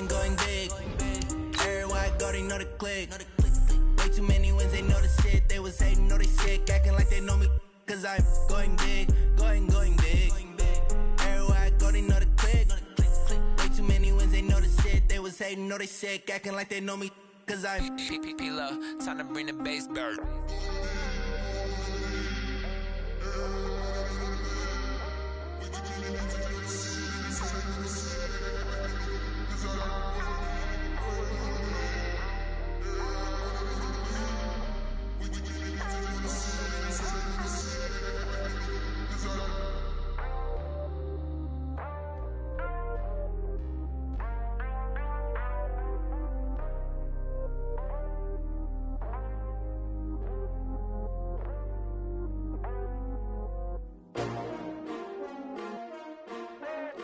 going big. Everywhere I go, they know the click. Way too many wins, they know the shit. They was hating, know they sick, acting like they know me. Cause I'm going big, going big. Everywhere I go, they know the click. Way too many wins, they know the shit. They was hating, know they sick, acting like they know me. Cause I'm P-P-P-Love, time to bring the bass back.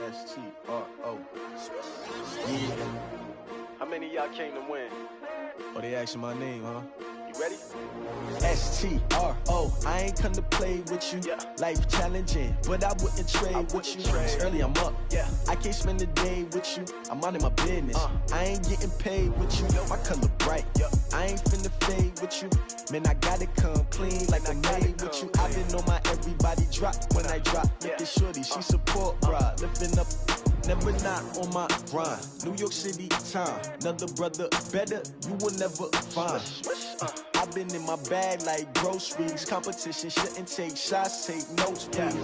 S-T-R-O. Yeah. How many of y'all came to win? Oh, they asking my name, huh? You ready? S-T-R-O. I ain't come to play with you. Yeah. Life challenging, but I wouldn't trade with you. It's early, I'm up. Yeah. I can't spend the day with you. I'm minding my business. I ain't getting paid with you. My color bright. I ain't finna fade with you. Man, I gotta come clean like I'm made with you. I've been on my everybody drop when I drop. Look at shorty, she support, bruh. Lifting up, never not on my grind. New York City time, another brother better, you will never find. I've been in my bag like groceries. Competition shouldn't take shots, take notes, please.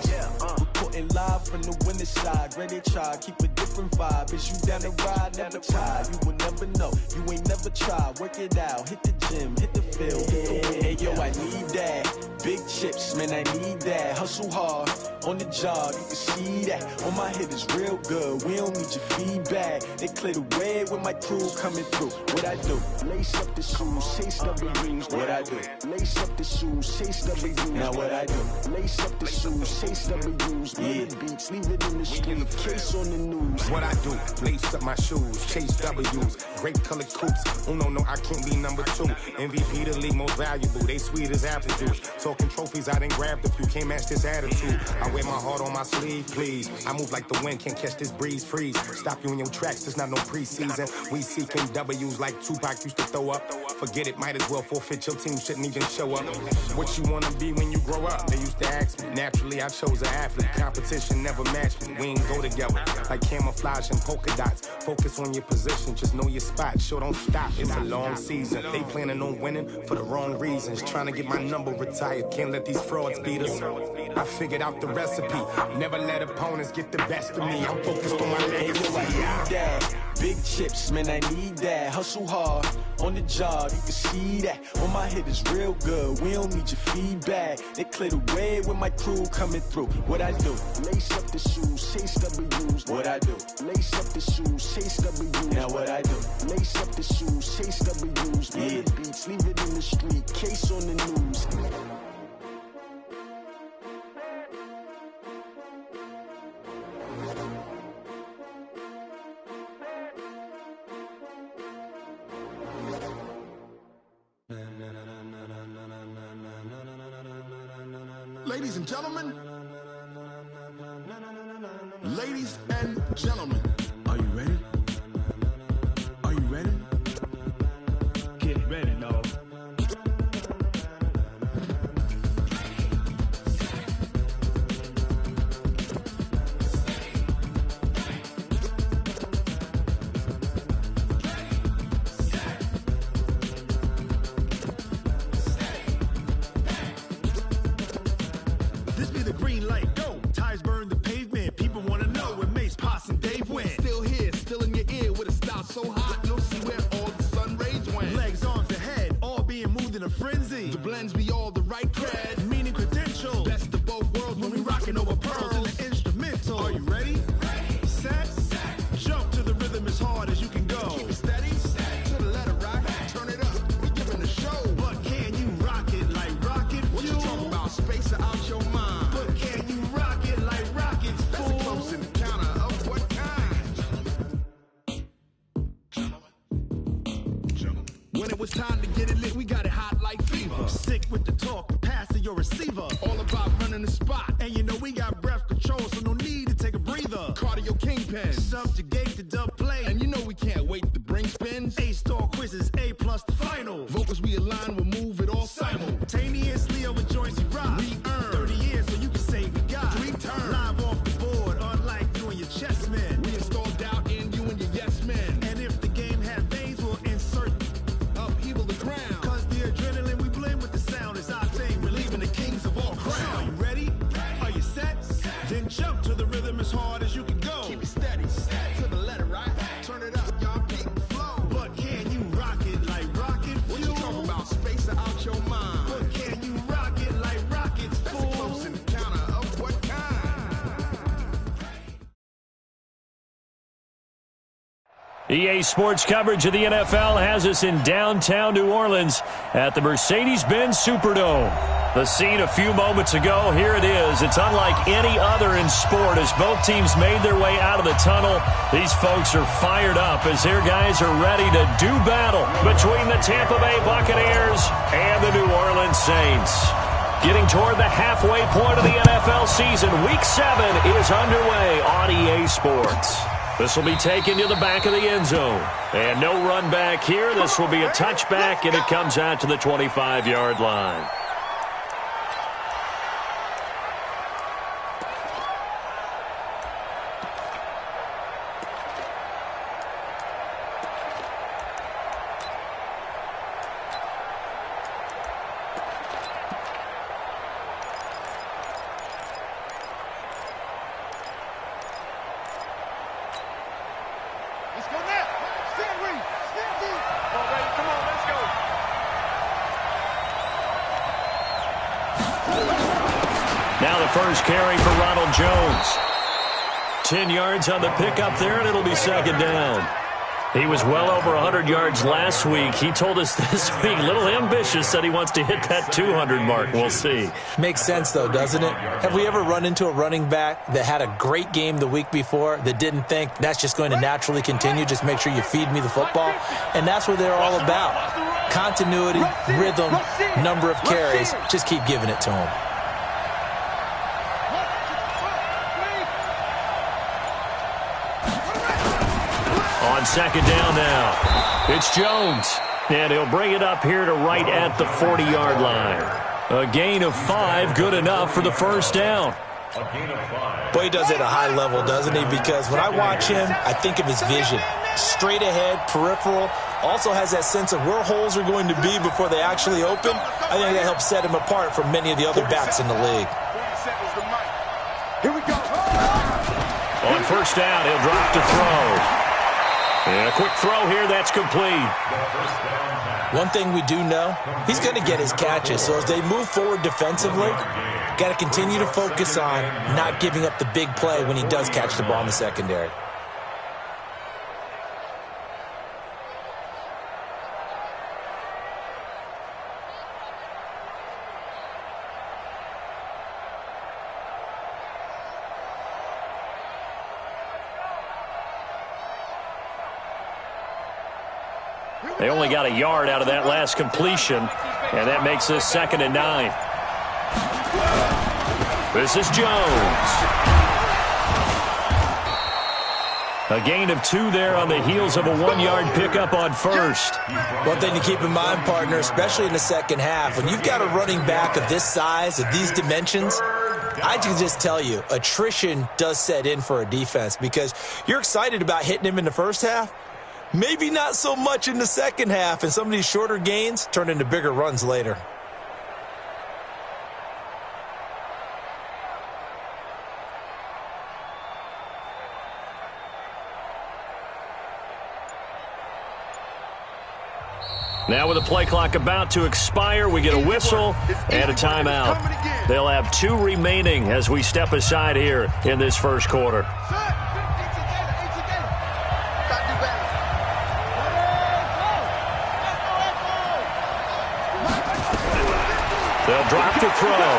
Reporting live from the winning side. Ready to try, keep a different vibe. Is you down the ride, never tired. You will never know, you ain't never tried. Work it out, hit the gym, hit the field, hit the wind. Hey yo, I need that. Big chips, man, I need that. Hustle hard, on the job, you can see that. On my head is real good, we don't need your feedback. They clear the way with my crew coming through. What I do? Lace up the shoes, chase W's. What I do? Lace up the shoes, chase W's. Now what I do? Lace up the shoes, chase W's. Yeah. Beats, leave it in the street, case on the news. What I do? Lace up my shoes, chase W's. Great colored coops. Oh no, I can't be number 2. MVP the league most valuable. They sweet as apple juice. Talking trophies, I didn't grab the few. Can't match this attitude. I wear my heart on my sleeve, please. I move like the wind, can't catch this breeze, freeze. Stop you in your tracks, there's not no preseason. We seeking W's like Tupac used to throw up. Forget it, might as well forfeit. Your team shouldn't even show up. What you wanna be when you grow up? They used to ask me. Naturally, I chose an athlete. Competition never matched me. We ain't go together like camouflage and polka dots. Focus on your position, just know your spot. Sure, don't stop. It's a long season. They planning on winning for the wrong reasons. Trying to get my number retired. Can't let these frauds beat us. I figured out the recipe. Never let opponents get the best of me. I'm focused on my legacy. Big chips, man, I need that. Hustle hard, on the job, you can see that. On my head is real good, we don't need your feedback. They clear the way with my crew coming through. What I do? Lace up the shoes, chase W's. What I do? Lace up the shoes, chase W's. Now what I do? Lace up the shoes, chase W's. Yeah. Beats, leave it in the street, case on the news. Ladies and gentlemen, ladies and gentlemen, are you ready? Are you ready? Get ready, dog. So hot, you'll see where all the sun rays went. Legs, arms, the head, all being moved in a frenzy. The blends be all the right cred, meaning credentials. Best of both worlds when we rocking over pearls in the instrumental. Are you ready? Ready. Set. Jump to the rhythm as hard as you can go. Keep it steady. To the letter rock. Turn it up. We giving the show. But can you rock it like rocket fuel? What you talking about? Space out your mind. But can you rock it like rockets, fool? That's a close encounter of what kind? When it was time to get it lit, we got it hot like fever. Sick with the talk, pass to your receiver. All about running the spot. And you know we got breath control, so no need to take a breather. Cardio kingpin, subjugate the dub play. And you know we can't wait to bring spins. A-star quizzes, A+ the final. Vocals we align, we'll move it all simultaneously over joints we rock. We earn 30 years so you can say we got 3 turns. Live off the board, unlike you and your chess men. We install doubt in you and your yes men. And if the game had veins, we'll insert upheaval the ground. Cause the adrenaline we blend with the sound is our thing. Relieving the kings of all crowns. So are you ready? Are you set? Then jump to the rhythm as hard as you can go. Keep it steady, to the letter, right? Turn it up, y'all keep the flow. But can you rock it like rocket fuel? What you talking about? Space out your mind. But can you rock it like rockets, fool? That's a close encounter of what kind? EA Sports coverage of the NFL has us in downtown New Orleans at the Mercedes-Benz Superdome. The scene a few moments ago, here it is. It's unlike any other in sport as both teams made their way out of the tunnel. These folks are fired up as their guys are ready to do battle between the Tampa Bay Buccaneers and the New Orleans Saints. Getting toward the halfway point of the NFL season, Week 7 is underway on EA Sports. This will be taken to the back of the end zone. And no run back here. This will be a touchback, and it comes out to the 25-yard line. Now the first carry for Ronald Jones. 10 yards on the pickup there, and it'll be second down. He was well over 100 yards last week. He told us this week, a little ambitious, said he wants to hit that 200 mark. We'll see. Makes sense, though, doesn't it? Have we ever run into a running back that had a great game the week before that didn't think that's just going to naturally continue? Just make sure you feed me the football. And that's what they're all about. Continuity, rhythm, number of carries. Just keep giving it to them. On second down now, it's Jones, and he'll bring it up here to right at the 40-yard line. A gain of 5, good enough for the first down. Boy, he does it at a high level, doesn't he? Because when I watch him, I think of his vision. Straight ahead, peripheral, also has that sense of where holes are going to be before they actually open. I think that helps set him apart from many of the other backs in the league. Here we go. On first down, he'll drop to throw. And a quick throw here, that's complete. One thing we do know, he's going to get his catches. So as they move forward defensively, got to continue to focus on not giving up the big play when he does catch the ball in the secondary. They only got a yard out of that last completion, and that makes this 2nd and 9. This is Jones. A gain of 2 there on the heels of a 1-yard pickup on first. One thing to keep in mind, partner, especially in the second half, when you've got a running back of this size, of these dimensions, I can just tell you, attrition does set in for a defense because you're excited about hitting him in the first half. Maybe not so much in the second half, and some of these shorter gains turn into bigger runs later. Now with the play clock about to expire, we get a whistle and a timeout. They'll have 2 remaining as we step aside here in this first quarter. They'll drop to throw.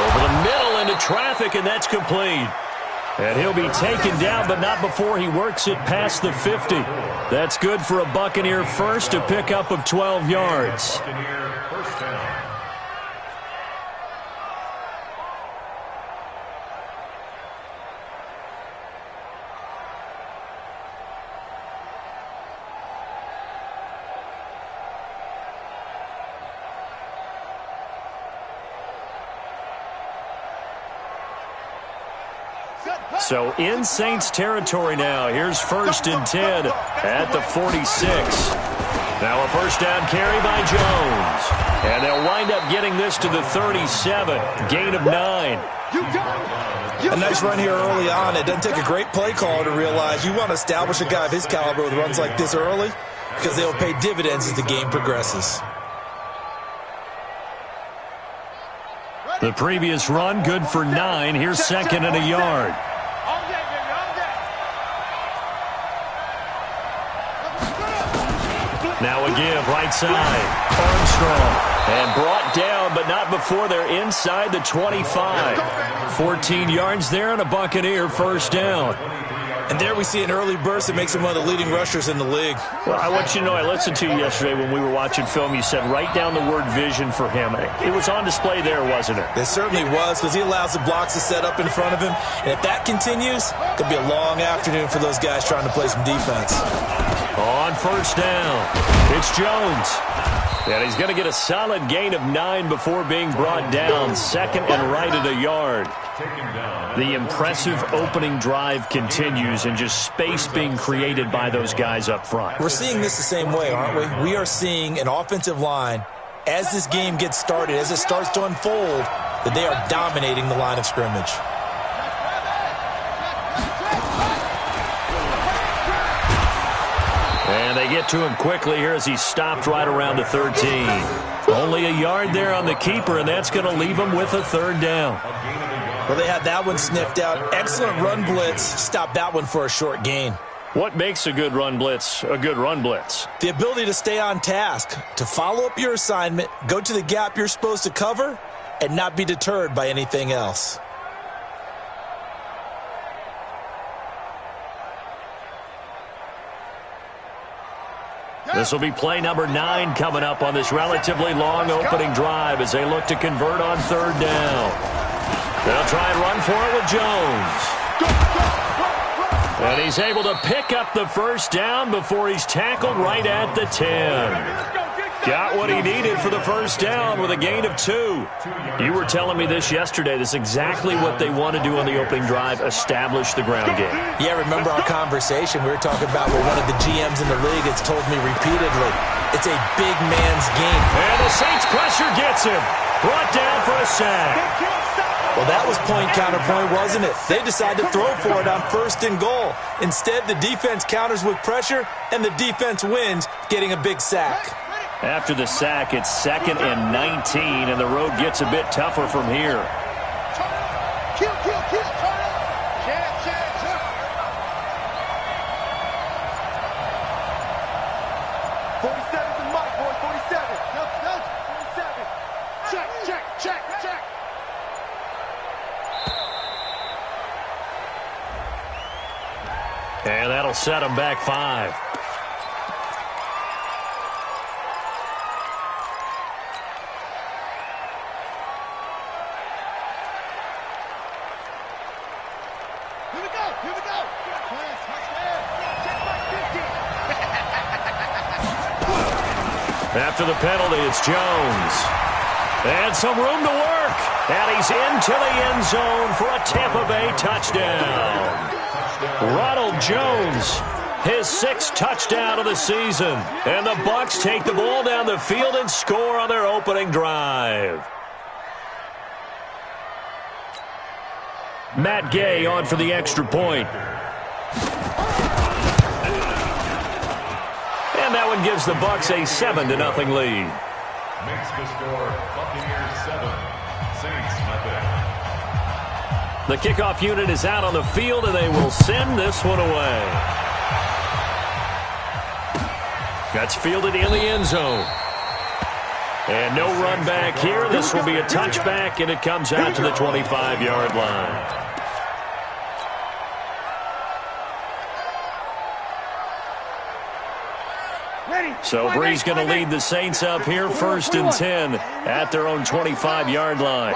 Over the middle into traffic, and that's complete. And he'll be taken down, but not before he works it past the 50. That's good for a Buccaneer first, a pickup of 12 yards. So in Saints territory now. Here's 1st and 10 at the 46. Now a first down carry by Jones. And they'll wind up getting this to the 37. Gain of 9. A nice run here early on. It doesn't take a great play caller to realize you want to establish a guy of his caliber with runs like this early because they'll pay dividends as the game progresses. The previous run good for 9. Here's 2nd and a yard. Now a give, right side. Armstrong. And brought down, but not before they're inside the 25. 14 yards there and a Buccaneer first down. And there we see an early burst that makes him one of the leading rushers in the league. Well, I want you to know, I listened to you yesterday when we were watching film. You said write down the word vision for him. It was on display there, wasn't it? It certainly was, because he allows the blocks to set up in front of him. And if that continues, it could be a long afternoon for those guys trying to play some defense. On first down, it's Jones. And he's going to get a solid gain of 9 before being brought down. 2nd and right at a yard. The impressive opening drive continues and just space being created by those guys up front. We're seeing this the same way, aren't we? We are seeing an offensive line, as this game gets started, as it starts to unfold, that they are dominating the line of scrimmage. And they get to him quickly here as he stopped right around the 13. Only a yard there on the keeper, and that's going to leave him with a 3rd down. Well, they had that one sniffed out. Excellent run blitz. Stop that one for a short gain. What makes a good run blitz a good run blitz? The ability to stay on task, to follow up your assignment, go to the gap you're supposed to cover, and not be deterred by anything else. This will be play number 9 coming up on this relatively long opening drive as they look to convert on 3rd down. They'll try and run for it with Jones. And he's able to pick up the first down before he's tackled right at the 10. Got what he needed for the first down with a gain of 2. You were telling me this yesterday. This is exactly what they want to do on the opening drive, establish the ground game. Yeah, remember our conversation. We were talking about what one of the GMs in the league has told me repeatedly. It's a big man's game. And the Saints pressure gets him. Brought down for a sack. Well, that was point counterpoint, wasn't it? They decided to throw for it on 1st and goal. Instead, the defense counters with pressure, and the defense wins, getting a big sack. After the sack, it's 2nd and 19, and the road gets a bit tougher from here. And that'll set him back 5. After the penalty, it's Jones. And some room to work. And he's into the end zone for a Tampa Bay touchdown. Ronald Jones, his 6th touchdown of the season. And the Bucs take the ball down the field and score on their opening drive. Matt Gay on for the extra point. And that one gives the Bucs a 7-0 lead. Makes the score Buccaneers 7, Saints nothing. The kickoff unit is out on the field, and they will send this one away. That's fielded in the end zone. And no run back here. This will be a touchback, and it comes out to the 25-yard line. So Brees going to lead the Saints up here, 1st and 10 at their own 25-yard line.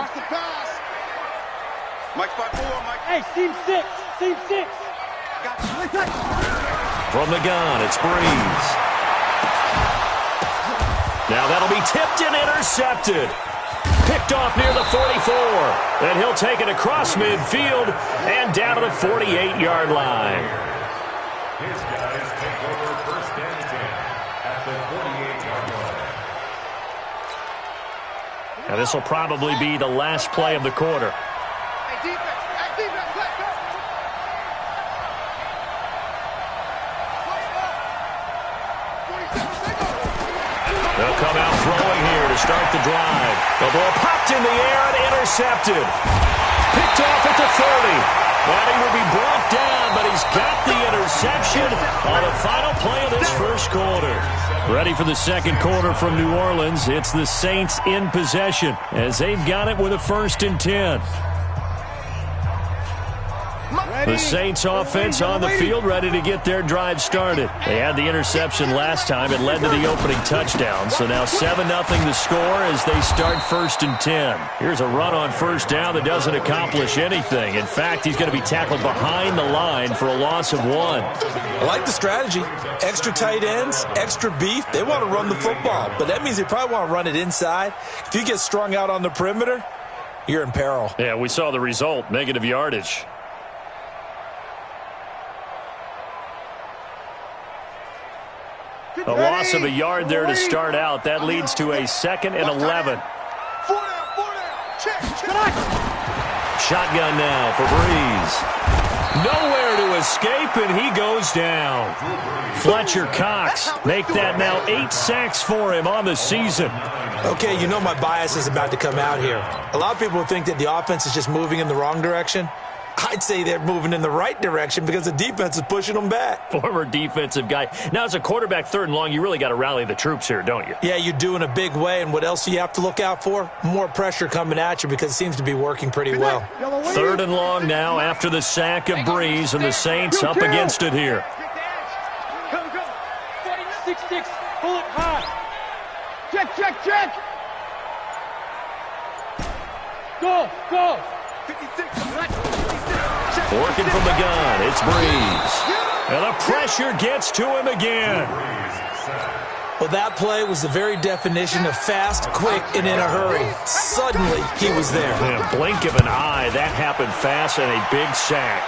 Hey, team 6. Team 6. From the gun, it's Brees. Now that'll be tipped and intercepted. Picked off near the 44. And he'll take it across midfield and down to the 48-yard line. His guys take over 1st and 10 at the 48-yard line. Now this will probably be the last play of the quarter. They'll come out throwing here to start the drive. The ball popped in the air and intercepted. Picked off at the 30. And he will be brought down, but he's got the interception on the final play of this first quarter. Ready for the second quarter from New Orleans. It's the Saints in possession as they've got it with a 1st and 10. The Saints offense on the field, ready to get their drive started. They had the interception last time. It led to the opening touchdown. So now 7-0 the score as they start 1st and 10. Here's a run on 1st down that doesn't accomplish anything. In fact, he's going to be tackled behind the line for a loss of 1. I like the strategy. Extra tight ends, extra beef. They want to run the football, but that means they probably want to run it inside. If you get strung out on the perimeter, you're in peril. Yeah, we saw the result, negative yardage. A loss of a yard there to start out. That leads to a 2nd and 11. Shotgun now for Brees. Nowhere to escape, and he goes down. Fletcher Cox make that now 8 sacks for him on the season. Okay, you know my bias is about to come out here. A lot of people think that the offense is just moving in the wrong direction. I'd say they're moving in the right direction because the defense is pushing them back. Former defensive guy. Now, as a quarterback 3rd and long, you really got to rally the troops here, don't you? Yeah, you do in a big way. And what else do you have to look out for? More pressure coming at you because it seems to be working pretty well. 3rd and long now after the sack of Brees, and the Saints up against it here. Go. 6-6. Pull it high. Check. Go. Working from the gun, it's Brees. And the pressure gets to him again. Well, that play was the very definition of fast, quick, and in a hurry. Suddenly, he was there. In a blink of an eye, that happened fast, and a big sack.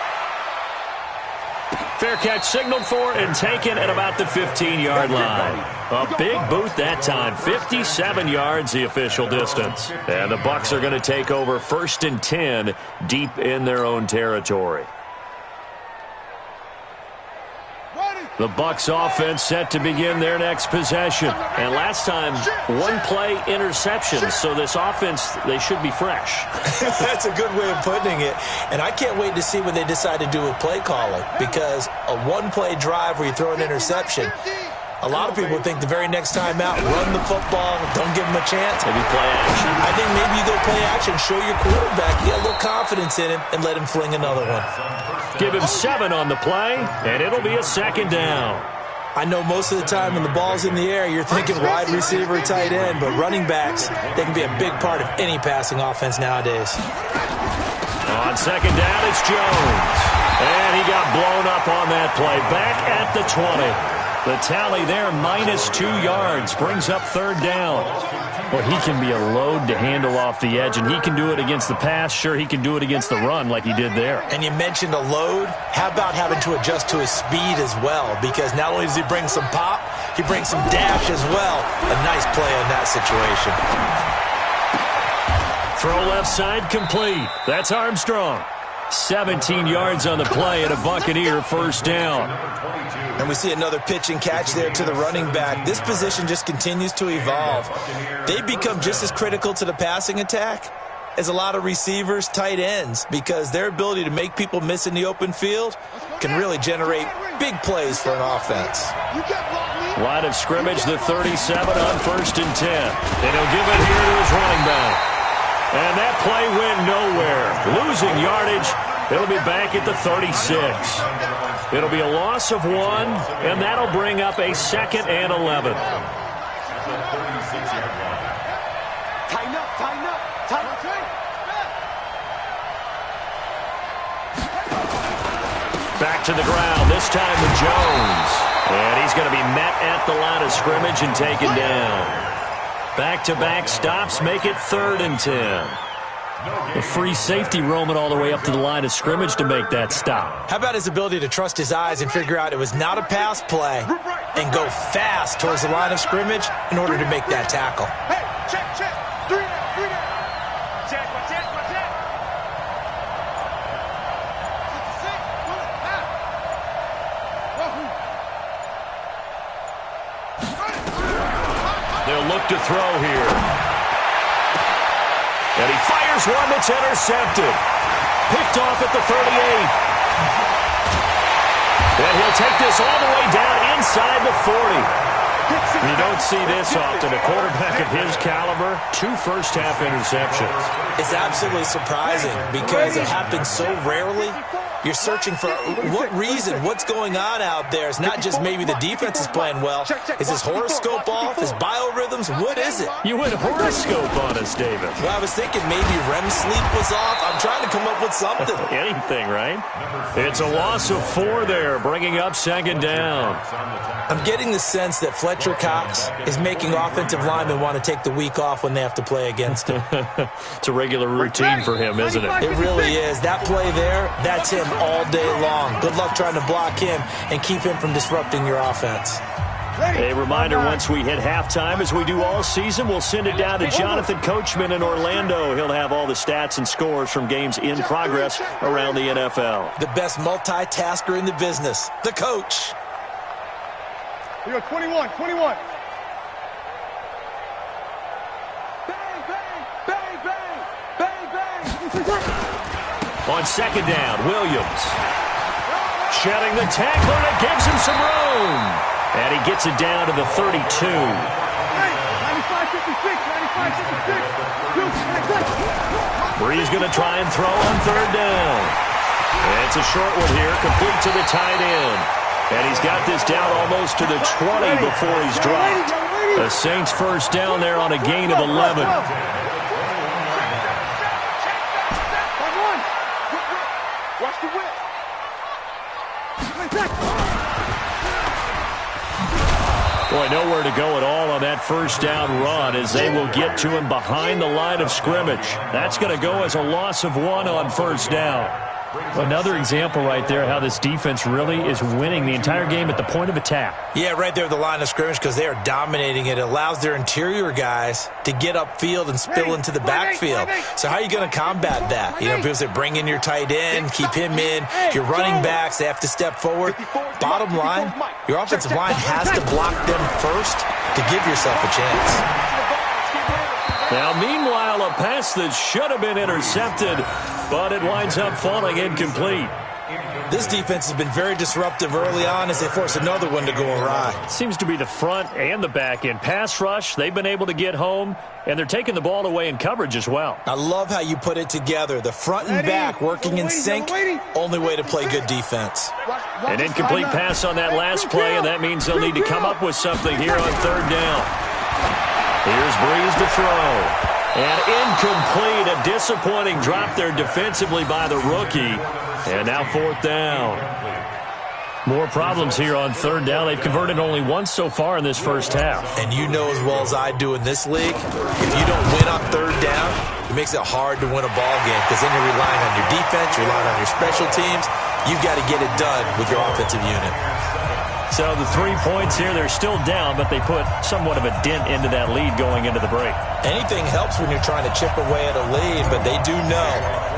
Fair catch signaled for and taken at about the 15-yard line. A big boot that time, 57 yards the official distance. And the Bucs are going to take over 1st and 10 deep in their own territory. The Bucs offense set to begin their next possession. And last time, 1-play interception. So this offense, they should be fresh. That's a good way of putting it. And I can't wait to see what they decide to do with play calling. Because a 1-play drive where you throw an interception, a lot of people think the very next time out, run the football, don't give them a chance. Maybe play action. I think maybe you go play action, show your quarterback, get a little confidence in him, and let him fling another one. Give him 7 on the play, and it'll be a 2nd down. I know most of the time when the ball's in the air, you're thinking wide receiver, tight end, but running backs, they can be a big part of any passing offense nowadays. On 2nd down, it's Jones. And he got blown up on that play. Back at the 20. The tally there, -2 yards, brings up 3rd down. Well, he can be a load to handle off the edge, and he can do it against the pass. Sure, he can do it against the run like he did there. And you mentioned a load. How about having to adjust to his speed as well? Because not only does he bring some pop, he brings some dash as well. A nice play on that situation. Throw left side complete. That's Armstrong. 17 yards on the play and a Buccaneer 1st down. And we see another pitch and catch there to the running back. This position just continues to evolve. They become just as critical to the passing attack as a lot of receivers, tight ends, because their ability to make people miss in the open field can really generate big plays for an offense. Line of scrimmage, the 37 on 1st and 10. And he'll give it here to his running back. And that play went nowhere. Losing yardage. It'll be back at the 36. It'll be a loss of 1, and that'll bring up a 2nd and 11. Tighten up, tighten up, tighten up. Back to the ground, this time with Jones. And he's going to be met at the line of scrimmage and taken down. Back-to-back stops make it 3rd and 10. A free safety roaming all the way up to the line of scrimmage to make that stop. How about his ability to trust his eyes and figure out it was not a pass play and go fast towards the line of scrimmage in order to make that tackle? Hey, check, check. 3 down, 3 down. Check, check, check. They'll look to throw here. And he fires one that's intercepted. Picked off at the 38. And he'll take this all the way down inside the 40. You don't see this often. A quarterback of his caliber, 2 first-half interceptions. It's absolutely surprising because it happens so rarely. You're searching for what reason, what's going on out there. It's not just maybe the defense is playing well. Is his horoscope off? His biorhythms? What is it? You went horoscope on us, David. Well, I was thinking maybe REM sleep was off. I'm trying to come up with something. Anything, right? It's a loss of 4 there, bringing up 2nd down. I'm getting the sense that Fletcher Cox is making offensive linemen want to take the week off when they have to play against him. It's a regular routine for him, isn't it? It really is. That play there, that's him all day long. Good luck trying to block him and keep him from disrupting your offense. A reminder, once we hit halftime, as we do all season, we'll send it down to Jonathan Coachman in Orlando. He'll have all the stats and scores from games in progress around the NFL. The best multitasker in the business, the coach. Here we go, 21, 21. On 2nd down, Williams. Shedding the tackler that gives him some room. And he gets it down to the 32. 95, 56, 95, 56. Bree's going to try and throw on 3rd down. And it's a short one here, complete to the tight end. And he's got this down almost to the 20 before he's dropped. The Saints first down there on a gain of 11. Watch the whip. Boy, nowhere to go at all on that first down run as they will get to him behind the line of scrimmage. That's going to go as a loss of 1 on 1st down. Another example right there how this defense really is winning the entire game at the point of attack. Yeah, right there at the line of scrimmage because they are dominating it. It allows their interior guys to get upfield and spill into the backfield. So how are you going to combat that? You know, because they bring in your tight end, keep him in. Your running backs, they have to step forward. Bottom line, your offensive line has to block them first to give yourself a chance. Now, meanwhile, a pass that should have been intercepted, but it winds up falling incomplete. This defense has been very disruptive early on as they force another one to go awry. Seems to be the front and the back end. Pass rush, they've been able to get home, and they're taking the ball away in coverage as well. I love how you put it together. The front and back working in sync, only way to play good defense. An incomplete pass on that last play, and that means they'll need to come up with something here on 3rd down. Here's Breeze to throw. And incomplete, a disappointing drop there defensively by the rookie. And now 4th down. More problems here on 3rd down. They've converted only once so far in this first half. And you know as well as I do in this league, if you don't win on 3rd down, it makes it hard to win a ball game because then you're relying on your defense, you're relying on your special teams. You've got to get it done with your offensive unit. So the 3 points here, they're still down, but they put somewhat of a dent into that lead going into the break. Anything helps when you're trying to chip away at a lead, but they do know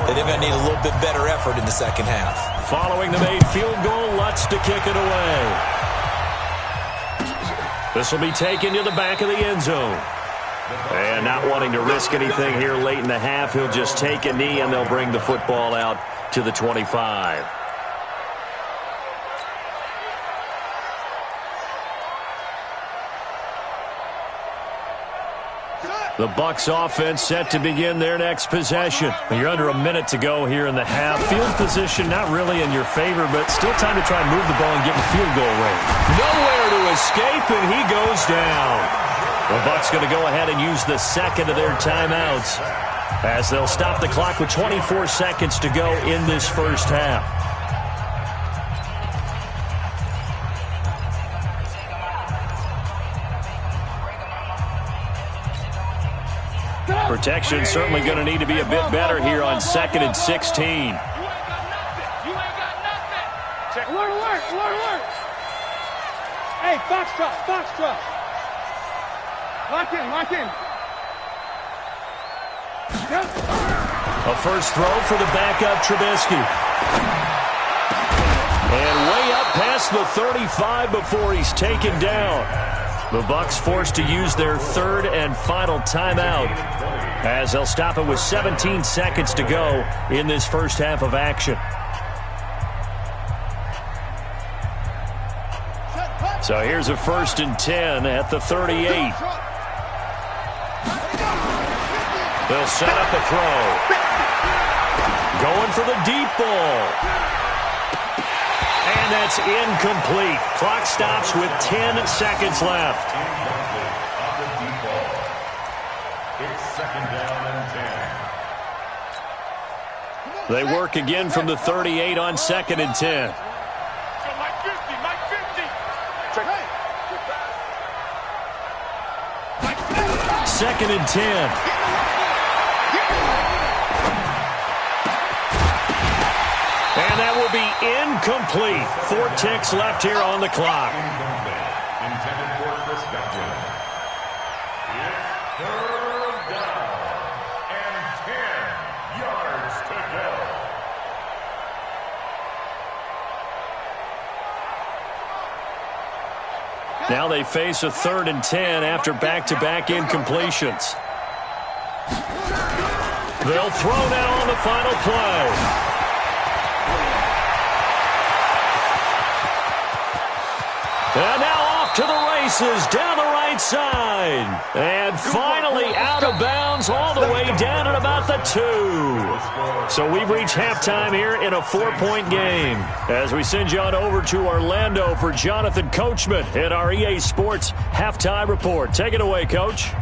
that they're going to need a little bit better effort in the second half. Following the made field goal, Lutz to kick it away. This will be taken to the back of the end zone. And not wanting to risk anything here late in the half, he'll just take a knee, and they'll bring the football out to the 25. The Bucs offense set to begin their next possession. You're under a minute to go here in the half. Field position not really in your favor, but still time to try and move the ball and get in field goal range. Nowhere to escape, and he goes down. The Bucs going to go ahead and use the second of their timeouts as they'll stop the clock with 24 seconds to go in this first half. Protection certainly going to need to be a bit better here on 2nd and 16. You ain't got nothing. Check. Alert. Hey, box truck. Lock in. A first throw for the backup Trubisky. And way up past the 35 before he's taken down. The Bucs forced to use their third and final timeout as they'll stop it with 17 seconds to go in this first half of action. So here's a 1st and 10 at the 38. They'll set up a throw. Going for the deep ball. And that's incomplete. Clock stops with 10 seconds left. It's 2nd down and 10. They work again from the 38 on 2nd and 10. Mike 50. Check. 2nd and 10. And that will be incomplete. 4 ticks left here on the clock. Intended for Chris Godwin. It's 3rd down and 10 yards to go. Now they face a 3rd and 10 after back-to-back incompletions. They'll throw that on the final play. And now off to the races down the right side. And finally out of bounds all the way down at about the 2. So we've reached halftime here in a 4-point game. As we send you on over to Orlando for Jonathan Coachman at our EA Sports Halftime Report. Take it away, Coach.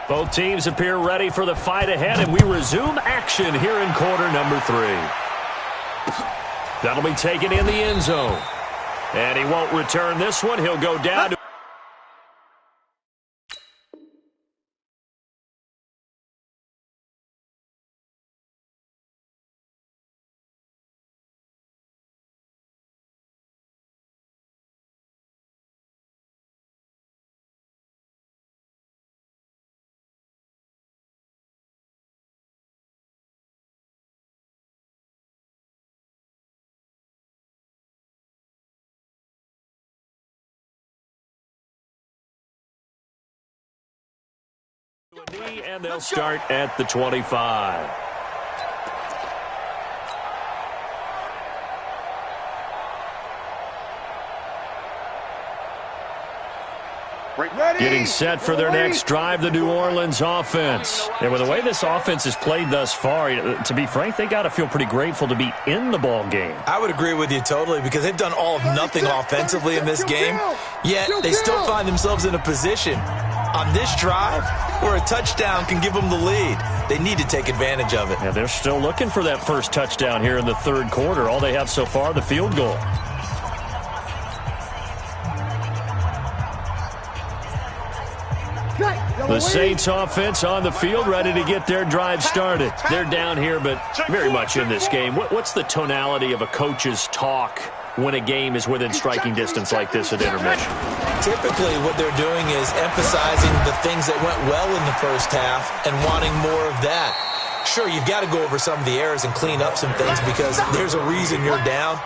Both teams appear ready for the fight ahead, and we resume action here in quarter number 3. That'll be taken in the end zone. And he won't return this one. He'll go down to... And they'll start at the 25. Getting set for their next drive, the New Orleans offense. And with the way this offense has played thus far, to be frank, they got to feel pretty grateful to be in the ball game. I would agree with you totally because they've done all of nothing offensively in this game, yet they still find themselves in a position on this drive where a touchdown can give them the lead. They need to take advantage of it. Yeah, they're still looking for that first touchdown here in the third quarter. All they have so far, the field goal. The Saints offense on the field, ready to get their drive started. They're down here, but very much in this game. What's the tonality of a coach's talk when a game is within striking distance like this at intermission? Typically, what they're doing is emphasizing the things that went well in the first half and wanting more of that. Sure, you've got to go over some of the errors and clean up some things because there's a reason you're down.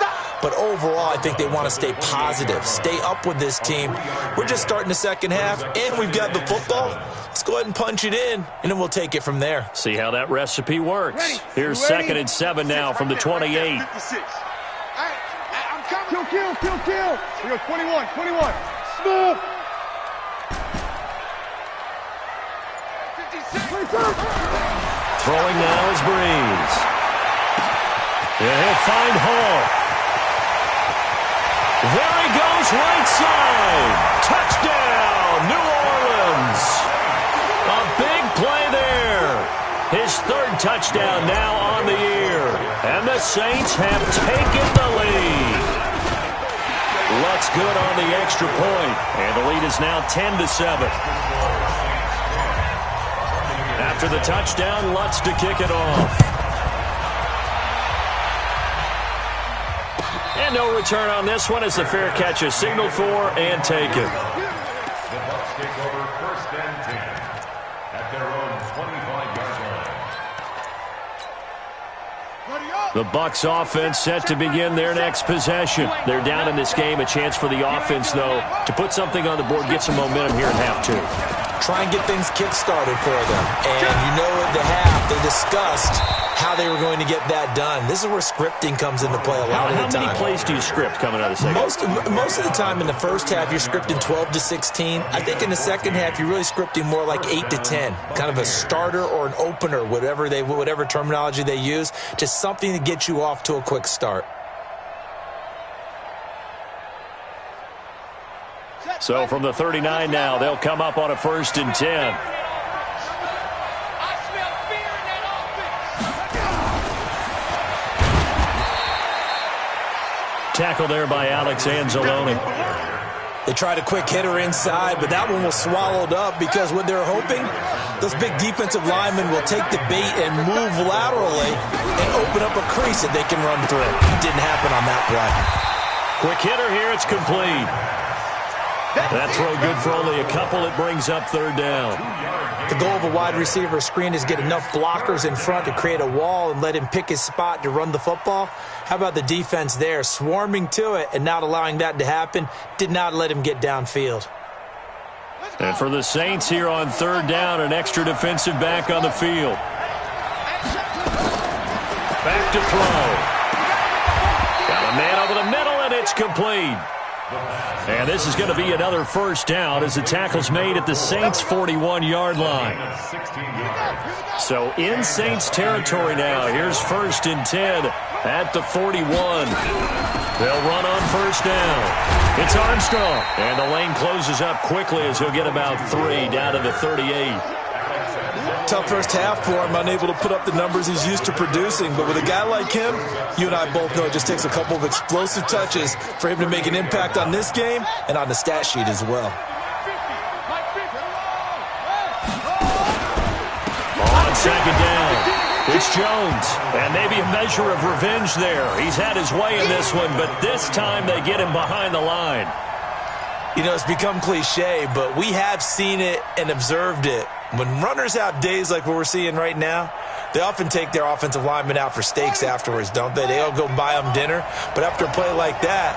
But overall, I think they want to stay positive, stay up with this team. We're just starting the second half, and we've got the football. Let's go ahead and punch it in, and then we'll take it from there. See how that recipe works. Here's 2nd and 7 now from the 28. I'm coming. Kill. We go 21. Smooth. 56. Throwing now is Breeze. And he'll find Hall. There he goes, right side. Touchdown, New Orleans. A big play there. His 3rd touchdown now on the year. And the Saints have taken the lead. Lutz good on the extra point. And the lead is now 10-7. After the touchdown, Lutz to kick it off. And no return on this one as the fair catch is signaled for and taken. The Bucs take over 1st and 10 at their own 25-yard line. The Bucs offense set to begin their next possession. They're down in this game. A chance for the offense, though, to put something on the board, get some momentum here in half 2. Try and get things kick-started for them. And you know at the half, they discussed how they were going to get that done. This is where scripting comes into play a lot of the time. How many plays do you script coming out of the second? Most of the time in the first half, you're scripting 12 to 16. I think in the second half, you're really scripting more like 8 to 10. Kind of a starter or an opener, whatever terminology they use. Just something to get you off to a quick start. So from the 39 now, they'll come up on a 1st and 10. Tackle there by Alex Anzalone. They tried a quick hitter inside, but that one was swallowed up because what they're hoping, those big defensive linemen will take the bait and move laterally and open up a crease that they can run through. Didn't happen on that play. Quick hitter here, it's complete. That throw good for only a couple. It brings up 3rd down. The goal of a wide receiver screen is get enough blockers in front to create a wall and let him pick his spot to run the football. How about the defense there, swarming to it and not allowing that to happen? Did not let him get downfield. And for the Saints here on 3rd down, an extra defensive back on the field. Back to throw. Got a man over the middle, and it's complete. And this is going to be another 1st down as the tackle's made at the Saints' 41-yard line. So in Saints territory now. Here's 1st and 10 at the 41. They'll run on 1st down. It's Armstrong. And the lane closes up quickly as he'll get about 3 down to the 38. Tough first half for him, unable to put up the numbers he's used to producing. But with a guy like him, you and I both know it just takes a couple of explosive touches for him to make an impact on this game and on the stat sheet as well. On 2nd down, it's Jones. And maybe a measure of revenge there. He's had his way in this one, but this time they get him behind the line. You know, it's become cliche, but we have seen it and observed it. When runners have days like what we're seeing right now, they often take their offensive linemen out for steaks afterwards, don't they? They'll go buy them dinner. But after a play like that,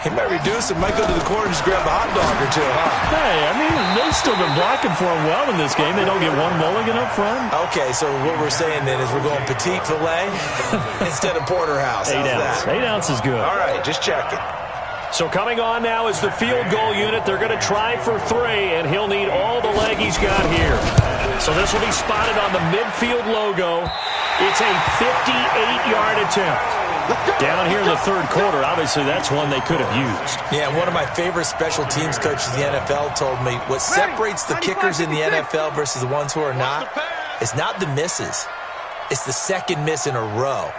he might reduce it, might go to the corner and just grab a hot dog or two, huh? Hey, I mean, they've still been blocking for him well in this game. They don't get one mulligan up front. Okay, so what we're saying then is we're going petite filet instead of porterhouse. 8 ounce. 8 ounce is good. All right, just checking. So coming on now is the field goal unit. They're going to try for 3, and he'll need all the leg he's got here. So this will be spotted on the midfield logo. It's a 58-yard attempt. Down here in the third quarter, obviously that's one they could have used. Yeah, one of my favorite special teams coaches in the NFL told me what separates the kickers in the NFL versus the ones who are not is not the misses. It's the second miss in a row.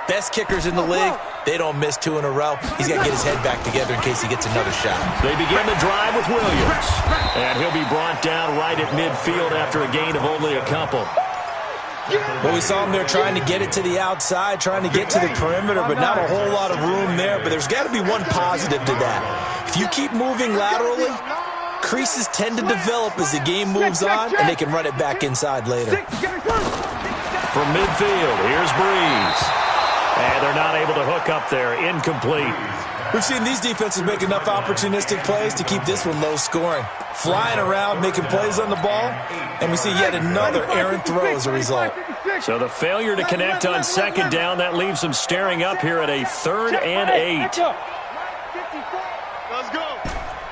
Best kickers in the league, they don't miss 2 in a row. He's got to get his head back together in case he gets another shot. They begin the drive with Williams. And he'll be brought down right at midfield after a gain of only a couple. Well, we saw him there trying to get it to the outside, trying to get to the perimeter, but not a whole lot of room there. But there's got to be one positive to that. If you keep moving laterally, creases tend to develop as the game moves on, and they can run it back inside later. From midfield, here's Breeze. And they're not able to hook up there. Incomplete. We've seen these defenses make enough opportunistic plays to keep this one low scoring. Flying around, making plays on the ball, and we see yet another errant throw as a result. So the failure to connect on second down, that leaves them staring up here at a 3rd and 8. Let's go.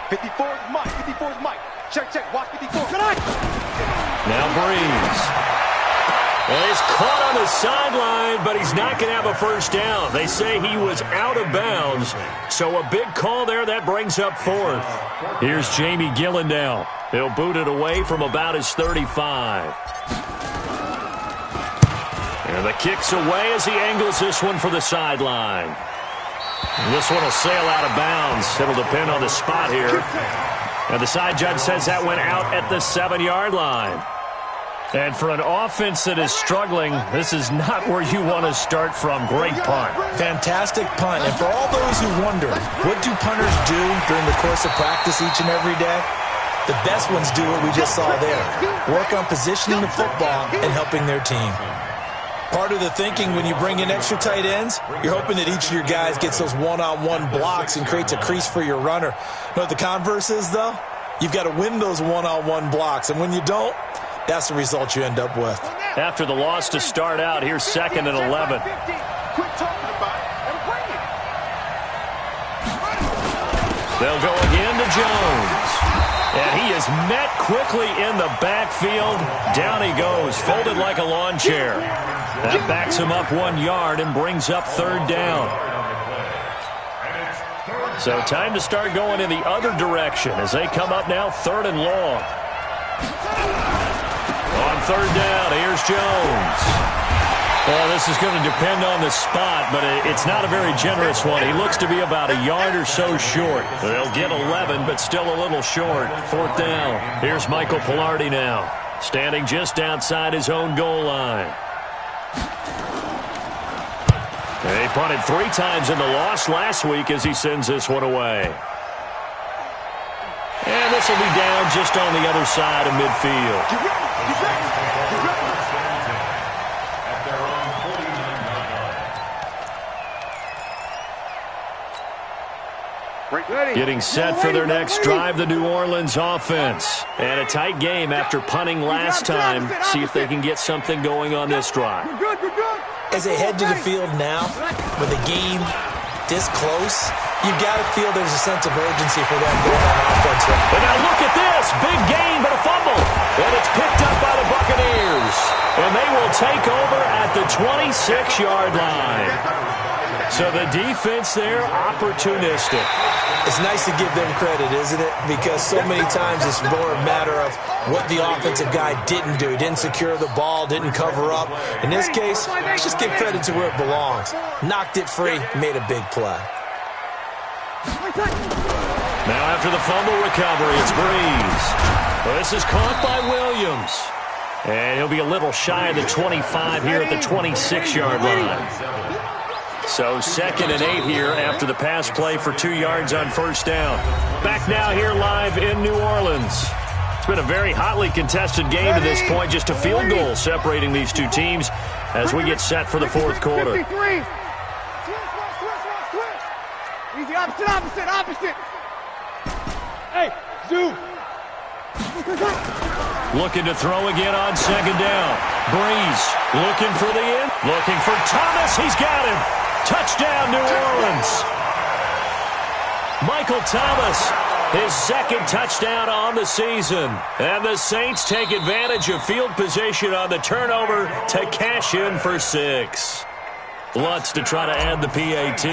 54 is Mike. 54 is Mike. Check. Watch 54. Now Breeze. Well, he's caught on the sideline, but he's not going to have a first down. They say he was out of bounds, so a big call there. That brings up 4th. Here's Jamie Gillen now. He'll boot it away from about his 35. And the kick's away as he angles this one for the sideline. And this one will sail out of bounds. It'll depend on the spot here. And the side judge says that went out at the 7-yard line. And for an offense that is struggling, this is not where you want to start from. Great punt. Fantastic punt. And for all those who wonder, what do punters do during the course of practice each and every day? The best ones do what we just saw there. Work on positioning the football and helping their team. Part of the thinking when you bring in extra tight ends, you're hoping that each of your guys gets those one-on-one blocks and creates a crease for your runner. You know what the converse is, though? You've got to win those one-on-one blocks. And when you don't, that's the result you end up with. After the loss to start out, here's 2nd and 11. They'll go again to Jones. And he is met quickly in the backfield. Down he goes, folded like a lawn chair. That backs him up 1 yard and brings up 3rd down. So time to start going in the other direction as they come up now 3rd and long. On 3rd down, here's Jones. Well, this is going to depend on the spot, but it's not a very generous one. He looks to be about a yard or so short. They'll get 11, but still a little short. 4th down. Here's Michael Pilardi now, standing just outside his own goal line. They punted 3 times in the loss last week as he sends this one away. And this will be down just on the other side of midfield. Getting set for their next drive, the New Orleans offense. And a tight game after punting last time. See if they can get something going on this drive. As they head to the field now, with the game this close, you've got to feel there's a sense of urgency for them going on offense. But now look at this. Big gain, but a fumble. And it's picked up by the Buccaneers. And they will take over at the 26-yard line. So the defense there, opportunistic. It's nice to give them credit, isn't it? Because so many times it's more a matter of what the offensive guy didn't do. He didn't secure the ball, didn't cover up. In this case, let's just give credit to where it belongs. Knocked it free, made a big play. Now after the fumble recovery, it's Breeze. Well, this is caught by Williams. And he'll be a little shy of the 25 here at the 26-yard line. So 2nd and 8 here after the pass play for 2 yards on 1st down. Back now here live in New Orleans. It's been a very hotly contested game to this point. Just a field goal separating these two teams as we get set for the 4th quarter. Easy, opposite. Hey, zoom. Looking to throw again on 2nd down. Breeze looking for the end. Looking for Thomas. He's got him. Touchdown, New Orleans. Michael Thomas, his second touchdown on the season. And the Saints take advantage of field position on the turnover to cash in for 6. Lutz to try to add the PAT.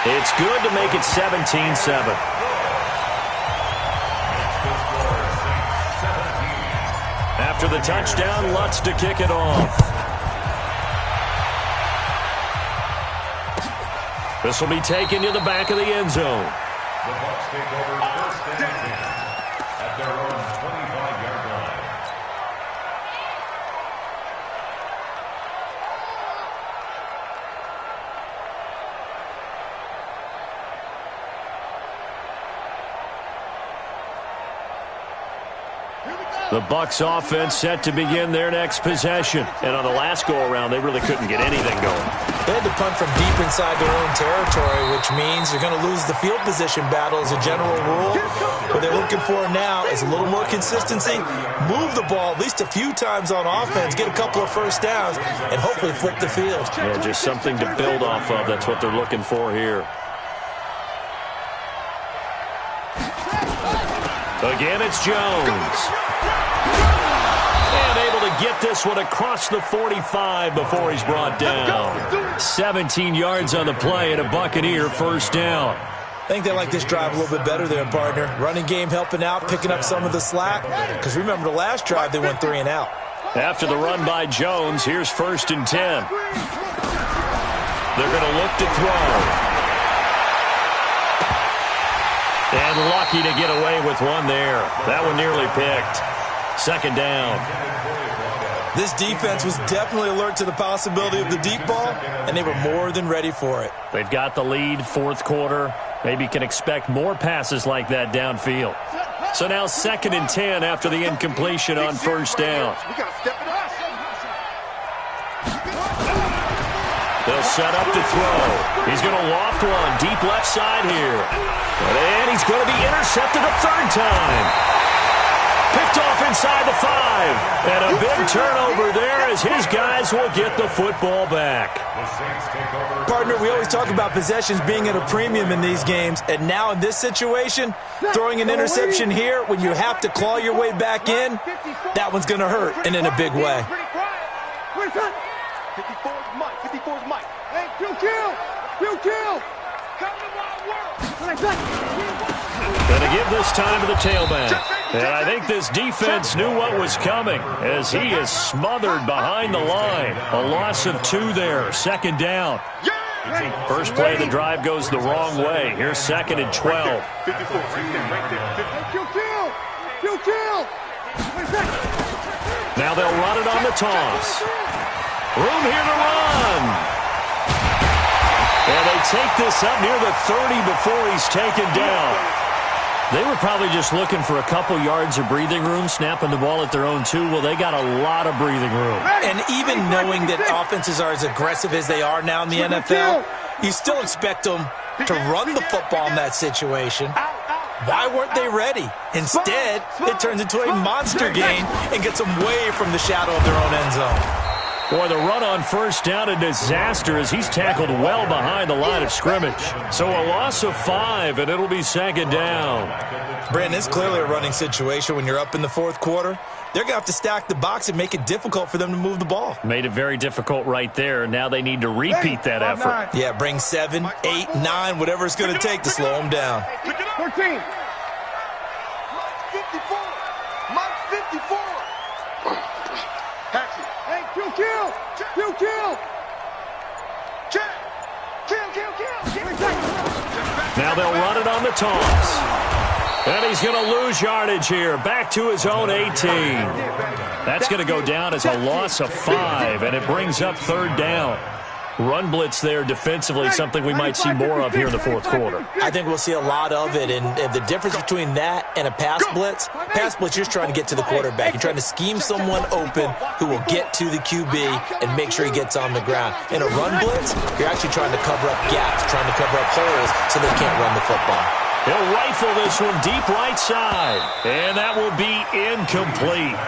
It's good to make it 17-7. After the touchdown, Lutz to kick it off. This will be taken to the back of the end zone. The Bucs take over first and 10 at their own 25-yard line. The Bucs offense set to begin their next possession. And on the last go-around, they really couldn't get anything going. They had to punt from deep inside their own territory, which means you're going to lose the field position battle as a general rule. What they're looking for now is a little more consistency, move the ball at least a few times on offense, get a couple of first downs, and hopefully flip the field. Yeah, just something to build off of. That's what they're looking for here. Again, it's Jones. And able to get this one across the 45 before he's brought down. 17 yards on the play and a Buccaneer first down. I think they like this drive a little bit better there, partner. Running game helping out, picking up some of the slack. Because remember the last drive, they went 3 and out. After the run by Jones, here's first and 10. They're going to look to throw. And lucky to get away with one there. That one nearly picked. Second down. This defense was definitely alert to the possibility of the deep ball, and they were more than ready for it. They've got the lead, fourth quarter. Maybe can expect more passes like that downfield. So now second and 10 after the incompletion on first down. They'll set up to throw. He's going to loft one deep left side here. And he's going to be intercepted a third time. Picked off inside the 5. And a big turnover there as his guys will get the football back. Partner, we always talk about possessions being at a premium in these games. And now in this situation, throwing an interception here when you have to claw your way back in, that one's going to hurt, and in a big way. 54's Mike. 54's Mike. Hey, kill. Going to give this time to the tailback. And I think this defense knew what was coming as he is smothered behind the line. A loss of 2 there. Second down. First play of the drive goes the wrong way. Here's second and 12. Now they'll run it on the toss. Room here to run. And they take this up near the 30 before he's taken down. They were probably just looking for a couple yards of breathing room, snapping the ball at their own 2. Well, they got a lot of breathing room. And even knowing that offenses are as aggressive as they are now in the NFL, you still expect them to run the football in that situation. Why weren't they ready? Instead, it turns into a monster gain and gets them way from the shadow of their own end zone. Boy, the run on first down, a disaster as he's tackled well behind the line of scrimmage. So a loss of 5, and it'll be second down. Brandon, it's clearly a running situation when you're up in the fourth quarter. They're going to have to stack the box and make it difficult for them to move the ball. Made it very difficult right there. Now they need to repeat that effort. Yeah, bring 7, 8, 9, whatever it's going to take to slow them down. 13. 54. Mike 54. Hey, kill. Now they'll run it on the toss. And he's going to lose yardage here. Back to his own 18. That's going to go down as a loss of 5, and it brings up third down. Run blitz there defensively, something we might see more of here in the fourth quarter. I think we'll see a lot of it, and the difference between that and a pass blitz, you're just trying to get to the quarterback. You're trying to scheme someone open who will get to the QB and make sure he gets on the ground. In a run blitz, you're actually trying to cover up gaps, trying to cover up holes so they can't run the football. He'll rifle this one deep right side, and that will be incomplete.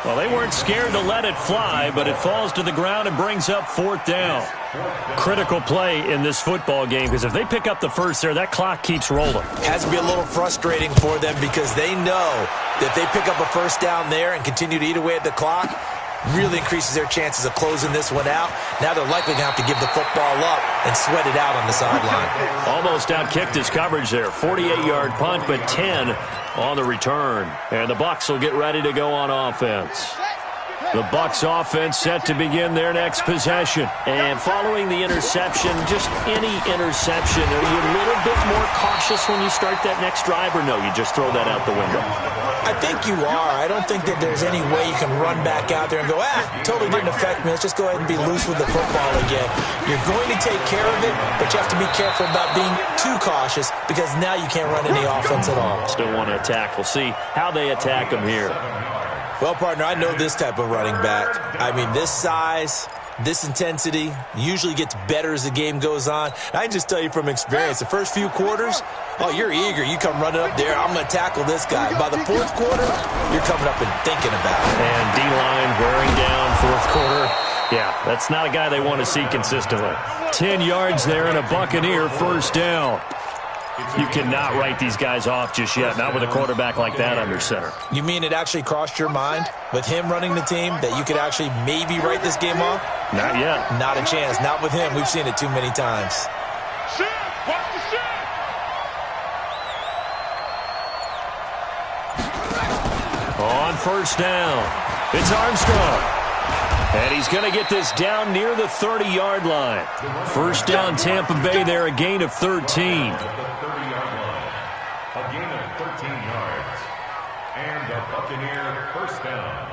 Well, they weren't scared to let it fly, but it falls to the ground and brings up 4th down. Critical play in this football game, because if they pick up the first there, that clock keeps rolling. Has to be a little frustrating for them because they know that if they pick up a first down there and continue to eat away at the clock, really increases their chances of closing this one out. Now they're likely going to have to give the football up and sweat it out on the sideline. Almost outkicked his coverage there. 48-yard punt, but 10 on the return. And the Bucs will get ready to go on offense. The Bucs offense set to begin their next possession. And following the interception, just any interception, are you a little bit more cautious when you start that next drive, or no, you just throw that out the window? I think you are. I don't think that there's any way you can run back out there and go, totally didn't affect me. Let's just go ahead and be loose with the football again. You're going to take care of it, but you have to be careful about being too cautious because now you can't run any offense at all. Still want to attack. We'll see how they attack them here. Well, partner, I know this type of running back. I mean, this size, this intensity usually gets better as the game goes on. I can just tell you from experience, the first few quarters, you're eager. You come running up there, I'm going to tackle this guy. By the 4th quarter, you're coming up and thinking about it. And D-line wearing down 4th quarter. Yeah, that's not a guy they want to see consistently. 10 yards there and a Buccaneer first down. You cannot write these guys off just yet, not with a quarterback like that under center. You mean it actually crossed your mind with him running the team that you could actually maybe write this game off? Not yet. Not a chance. Not with him. We've seen it too many times. Watch the shit. On first down, it's Armstrong. And he's going to get this down near the 30-yard line. First down, Tampa Bay there, a gain of 13. The 30-yard line. A gain of 13 yards. And a Buccaneer first down.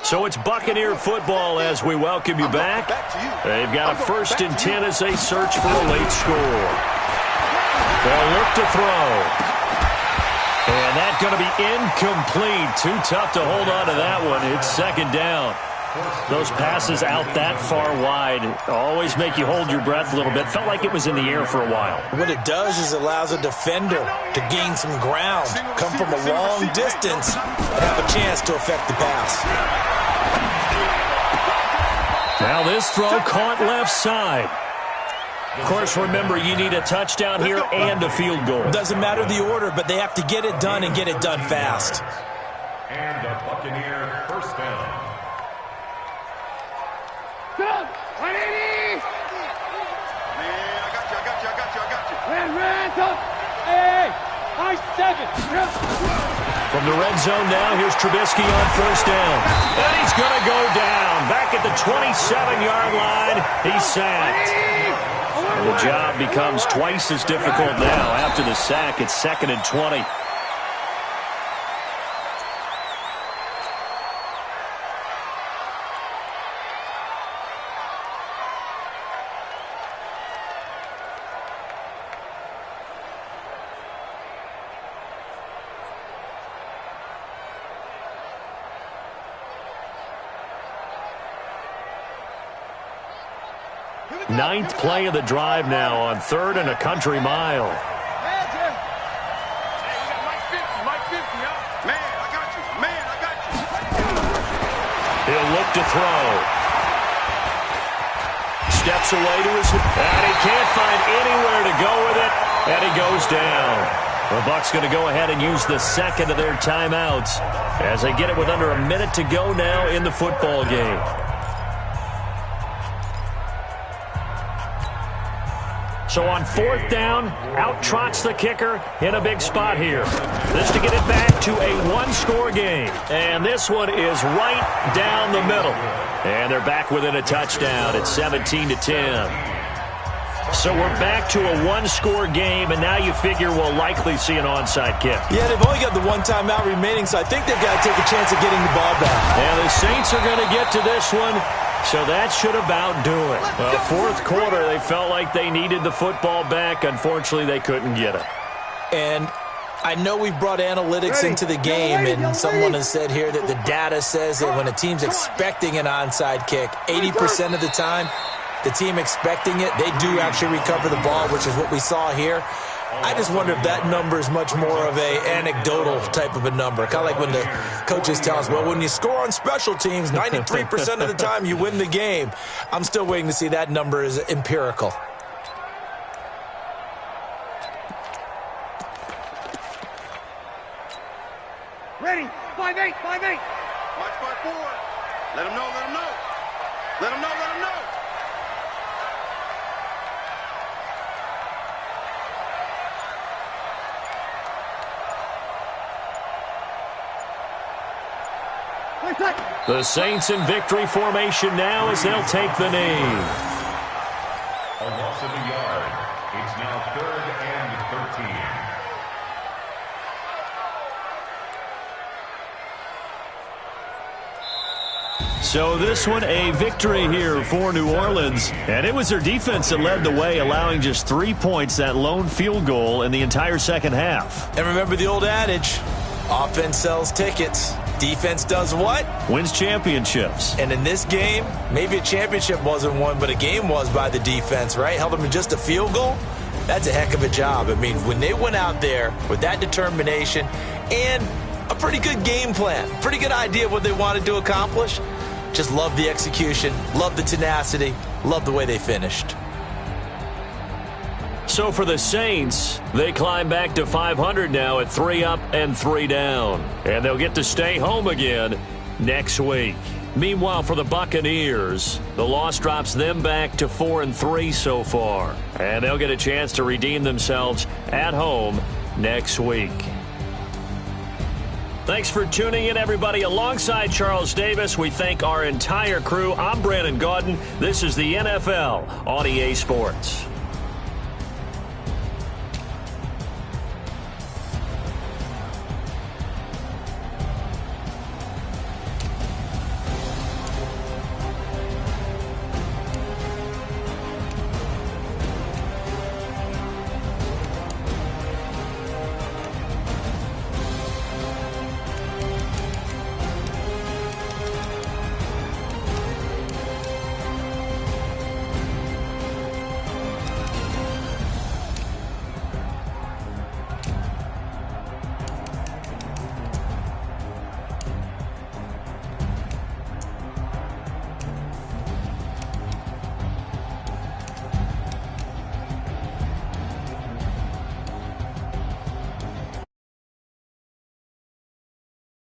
So it's Buccaneer football as we welcome you back. They've got a 1st and 10 as they search for a late score. They'll look to throw. And that's going to be incomplete. Too tough to hold on to that one. It's 2nd down. Those passes out that far wide always make you hold your breath a little bit. Felt like it was in the air for a while. What it does is allows a defender to gain some ground, come from a long distance, and have a chance to affect the pass. Now this throw caught left side. Of course, remember, you need a touchdown here and a field goal. Doesn't matter the order, but they have to get it done and get it done fast. And a Buccaneer first down. Go! 180! Man, I got you. Red, up! Hey! Nice 7! From the red zone now, here's Trubisky on first down. And he's going to go down. Back at the 27-yard line, he's sacked. And the job becomes twice as difficult now. After the sack, it's 2nd and 20. Ninth play of the drive now on 3rd and a country mile. He'll look to throw. Steps away to his... And he can't find anywhere to go with it. And he goes down. The Bucs going to go ahead and use the 2nd of their timeouts as they get it with under a minute to go now in the football game. So on 4th down, out trots the kicker in a big spot here. This to get it back to a one-score game. And this one is right down the middle. And they're back within a touchdown at 17-10. So we're back to a one-score game, and now you figure we'll likely see an onside kick. Yeah, they've only got the one timeout remaining, so I think they've got to take a chance of getting the ball back. And the Saints are going to get to this one. So that should about do it. Well, 4th quarter, they felt like they needed the football back. Unfortunately, they couldn't get it. And I know we've brought analytics into the game, and someone has said here that the data says that when a team's expecting an onside kick, 80% of the time, the team expecting it, they do actually recover the ball, which is what we saw here. I just wonder if that number is much more of a anecdotal type of a number. Kind of like when the coaches tell us, well, when you score on special teams, 93% of the time you win the game. I'm still waiting to see that number is empirical. Ready, 5-8, 5-8. Watch 5-4. Let him know, let him know. Let him know, let him know. The Saints in victory formation now as they'll take the knee. A loss of a yard. It's now 3rd and 13. So this one a victory here for New Orleans. And it was their defense that led the way, allowing just 3 points, that lone field goal in the entire second half. And remember the old adage, offense sells tickets. Defense does what? Wins championships. And in this game, maybe a championship wasn't won, but a game was by the defense, right? Held them to just a field goal. That's a heck of a job. I mean, when they went out there with that determination and a pretty good game plan, pretty good idea of what they wanted to accomplish, just love the execution, love the tenacity, love the way they finished. So for the Saints, they climb back to 500 now at 3 up and 3 down. And they'll get to stay home again next week. Meanwhile, for the Buccaneers, the loss drops them back to 4-3 so far. And they'll get a chance to redeem themselves at home next week. Thanks for tuning in, everybody. Alongside Charles Davis, we thank our entire crew. I'm Brandon Gaudin. This is the NFL on EA Sports.